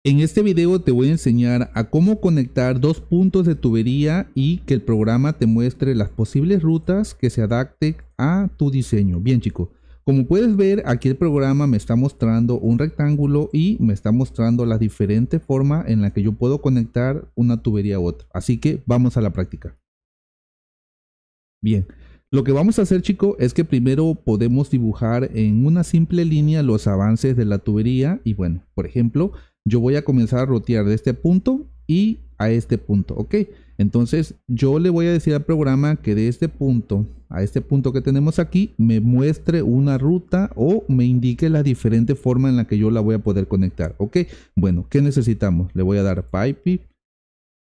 En este video te voy a enseñar a cómo conectar dos puntos de tubería y que el programa te muestre las posibles rutas que se adapten a tu diseño. Bien, chicos, como puedes ver, aquí el programa me está mostrando un rectángulo y me está mostrando las diferentes formas en las que yo puedo conectar una tubería a otra. Así que vamos a la práctica. Bien, lo que vamos a hacer, chicos, es que primero podemos dibujar en una simple línea los avances de la tubería. Y bueno, por ejemplo, yo voy a comenzar a rotear de este punto y a este punto, ¿ok? Entonces yo le voy a decir al programa que de este punto a este punto que tenemos aquí me muestre una ruta o me indique la diferente forma en la que yo la voy a poder conectar, ¿ok? Bueno, ¿qué necesitamos? Le voy a dar pipe.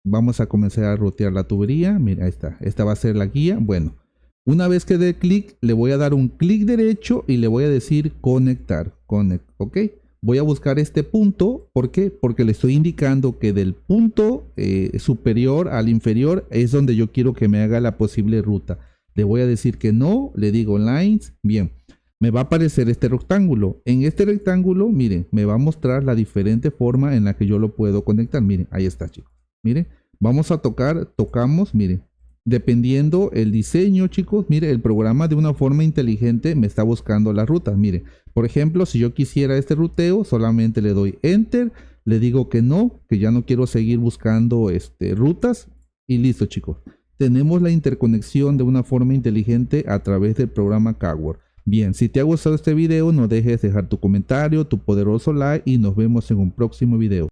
Vamos a comenzar a rotear la tubería. Mira, ahí está. Esta va a ser la guía. Bueno, una vez que dé clic, le voy a dar un clic derecho y le voy a decir conectar. Connect, ¿ok? Voy a buscar este punto. ¿Por qué? Porque le estoy indicando que del punto superior al inferior es donde yo quiero que me haga la posible ruta. Le voy a decir que no. Le digo lines. Bien. Me va a aparecer este rectángulo. En este rectángulo, miren, me va a mostrar la diferente forma en la que yo lo puedo conectar. Miren, ahí está, chicos. Miren, vamos a tocamos, miren, dependiendo el diseño, chicos, mire, el programa de una forma inteligente me está buscando las rutas. Mire, por ejemplo, si yo quisiera este ruteo, solamente le doy enter, le digo que no, que ya no quiero seguir buscando rutas y listo, chicos. Tenemos la interconexión de una forma inteligente a través del programa CADWORD. Bien, si te ha gustado este video, no dejes de dejar tu comentario, tu poderoso like y nos vemos en un próximo video.